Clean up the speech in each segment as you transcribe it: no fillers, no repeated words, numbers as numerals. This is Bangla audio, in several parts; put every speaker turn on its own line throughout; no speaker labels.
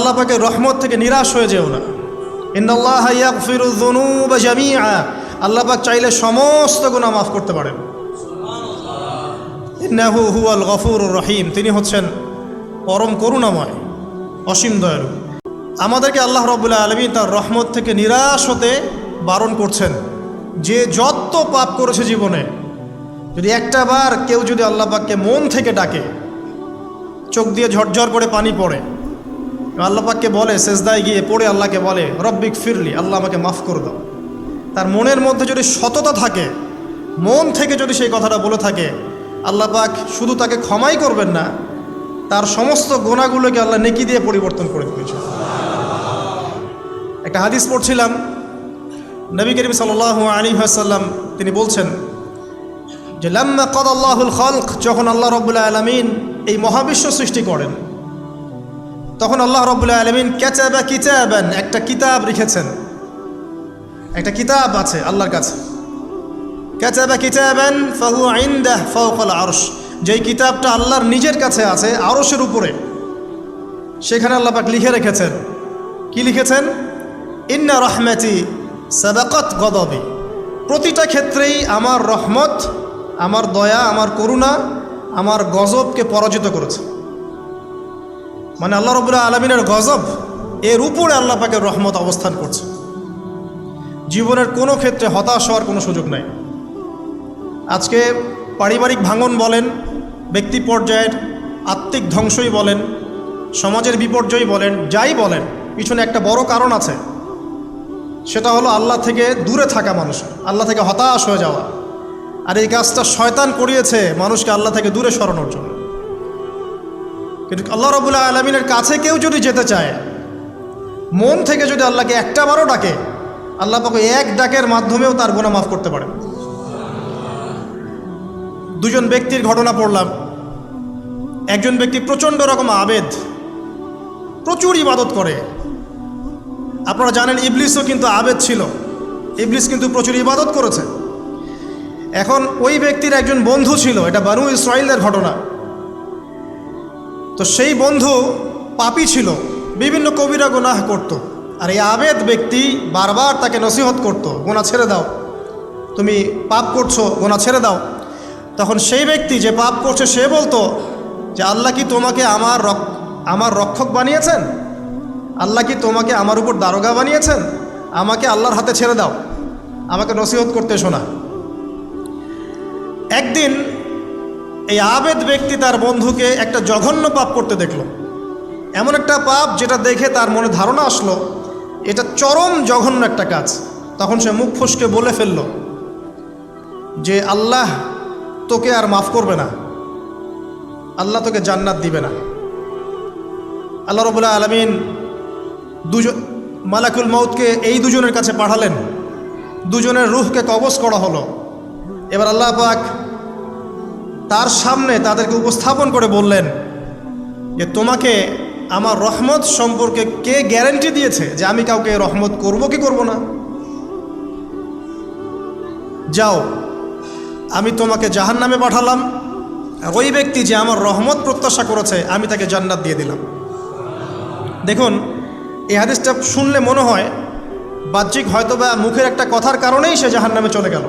আল্লাহ পাকের রহমত থেকে নিরাশ হয়ে যেও না। ইন্নাল্লাহা ইয়াগফিরুয যুনুবা জামিআ, আল্লাহ পাক চাইলে সমস্ত গুনাহ মাফ করতে পারেন। ইন্নাহু হুয়াল গফুরুর রহিম, তিনি হচ্ছেন পরম করুণাময়, অসীম দয়ালু। আমাদেরকে আল্লাহ রাব্বুল আলামিন তার রহমত থেকে নিরাশ হতে বারণ করছেন। যে যত পাপ করেছে জীবনে, যদি একটা বার কেউ যদি আল্লাহ পাককে মন থেকে ডাকে, চোখ দিয়ে ঝরঝর করে পানি পড়ে, আল্লাহ পাককে বলে, সেজদায় গিয়ে পড়ে আল্লাহকে বলে রব্বিক ফিরলি, আল্লাহ আমাকে মাফ করে দাও, তার মনের মধ্যে যদি সততা থাকে, মন থেকে যদি সেই কথাটা বলে থাকে, আল্লাহ পাক শুধু তাকে ক্ষমাই করবেন না, তার সমস্ত গুনাহগুলোকে আল্লাহ নেকি দিয়ে পরিবর্তন করে দিয়েছে। একটা হাদিস পড়ছিলাম, নবী করিম সাল্লাল্লাহু আলাইহি ওয়াসাল্লাম তিনি বলছেন যে লাম্মা কাদাল্লাহুল খালক, যখন আল্লাহ রাব্বুল আলামিন এই মহাবিশ্ব সৃষ্টি করেন, তখন আল্লাহ রাব্বুল আলামিন কাতাবা কিতাবান, একটা কিতাব লিখেছেন, একটা কিতাব আছে আল্লাহর কাছে। কাতাবা কিতাবান ফাহুয়া ইনদাহ ফাওকাল আরশ, যেই কিতাবটা আল্লাহর নিজের কাছে আছে আরশের উপরে, সেখানে আল্লাহ পাক লিখে রেখেছেন। কি লিখেছেন? ইন্না রাহমাতি সাবাকাত গদাবি, প্রতিটা ক্ষেত্রেই আমার রহমত, আমার দয়া, আমার করুণা আমার গজবকে পরাজিত করেছে। মানে আল্লাহ রাব্বুল আলামিনের গজব, এর উপরে আল্লাহ পাকের রহমত অবস্থান করছে। জীবনের কোনো ক্ষেত্রে হতাশ হওয়ার কোনো সুযোগ নাই। আজকে পারিবারিক ভাঙন বলেন, ব্যক্তি পর্যায়ের আত্মিক ধ্বংসই বলেন, সমাজের বিপর্যয় বলেন, যাই বলেন, পিছনে একটা বড় কারণ আছে। সেটা হলো আল্লাহ থেকে দূরে থাকা মানুষ, আল্লাহ থেকে হতাশ হয়ে যাওয়া। আর এই কাজটা শয়তান করিয়েছে মানুষকে আল্লাহ থেকে দূরে সরানোর জন্য। কিন্তু আল্লাহ রাব্বুল আলামিনের কাছে কেউ যদি যেতে চায়, মন থেকে যদি আল্লাহকে একটা বারও ডাকে, আল্লাহ পাক এক ডাকের মাধ্যমেও তার গুনাহ মাফ করতে পারেন। দুজন ব্যক্তির ঘটনা পড়লাম। একজন ব্যক্তি প্রচণ্ড রকম আবেদ, প্রচুর ইবাদত করে। আপনারা জানেন ইবলিসও কিন্তু আবেদ ছিল, ইবলিস কিন্তু প্রচুর ইবাদত করেছে। এখন ওই ব্যক্তির একজন বন্ধু ছিল, এটা বানু ইসরাইলের ঘটনা। তো সেই বন্ধু পাপী ছিল, বিভিন্ন কবিরা গুনাহ করত। আর এই আবেদ ব্যক্তি বারবার তাকে নসিহত করত, গুনাহ ছেড়ে দাও, তুমি পাপ করছো, গুনাহ ছেড়ে দাও। তখন সেই ব্যক্তি যে পাপ করছে সে বলতো যে আল্লাহ কি তোমাকে আমার রক্ষক বানিয়েছেন? আল্লাহ কি তোমাকে আমার উপর দারোগা বানিয়েছেন? আমাকে আল্লাহর হাতে ছেড়ে দাও, আমাকে নসিহত করতে শোনা। একদিন এই আবেদ ব্যক্তি তার বন্ধুকে একটা জঘন্য পাপ করতে দেখল। এমন একটা পাপ যেটা দেখে তার মনে ধারণা আসলো এটা চরম জঘন্য একটা কাজ। তখন সে মুখ ফসকে বলে ফেলল যে আল্লাহ তোকে আর মাফ করবে না, আল্লাহ তোকে জান্নাত দিবে না। আল্লাহ রাব্বুল আলামিন মালাকুল মউতকে এই দুজনের কাছে পাঠালেন, দুজনের রূহকে কবজ করা হলো। এবার আল্লাহ পাক তার সামনে তাদেরকে উপস্থাপন করে বললেন যে তোমাকে আমার রহমত সম্পর্কে কে গ্যারান্টি দিয়েছে যে আমি কাউকে রহমত করব কি করব না? যাও, আমি তোমাকে জাহান্নামে পাঠালাম, আর ওই ব্যক্তি যে আমার রহমত প্রত্যাশা করেছে আমি তাকে জান্নাত দিয়ে দিলাম। দেখুন, এই হাদিসটা শুনলে মনে হয় বাহ্যিক হয়তো বা মুখের একটা কথার কারণেই সে জাহান্নামে চলে গেল।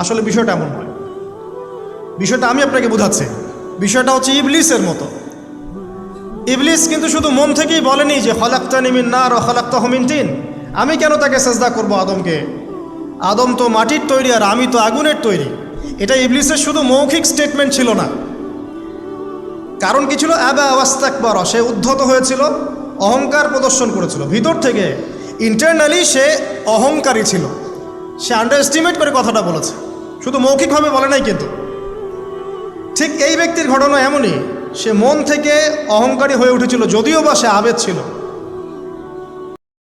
আসলে বিষয়টা এমন নয়। বিষয়টা আমি আপনাকে বোঝাচ্ছি। বিষয়টা হচ্ছে ইবলিসের মতো। ইবলিস কিন্তু শুধু মন থেকেই বলেনি যে খলাকতানি মিন নার ওয়া খলাকতাহু মিন তিন, আমি কেন তাকে সেজদা করব আদমকে? আদম তো মাটির তৈরি আর আমি তো আগুনের তৈরি। এটা ইবলিসের শুধু মৌখিক স্টেটমেন্ট ছিল না। কারণ কি ছিল? আবা ওয়াস্তাকবারা, সে উদ্ধত হয়েছিল, অহংকার প্রদর্শন করেছিল। ভিতর থেকে ইন্টারনালি সে অহংকারী ছিল। সে আন্ডার এস্টিমেট করে কথাটা বলেছে, শুধু মৌখিকভাবে বলে নাই। কিন্তু ঠিক এই ব্যক্তির ঘটনা এমনই, সে মন থেকে অহংকারী হয়ে উঠেছিল, যদিও বা সে আবেদ ছিল।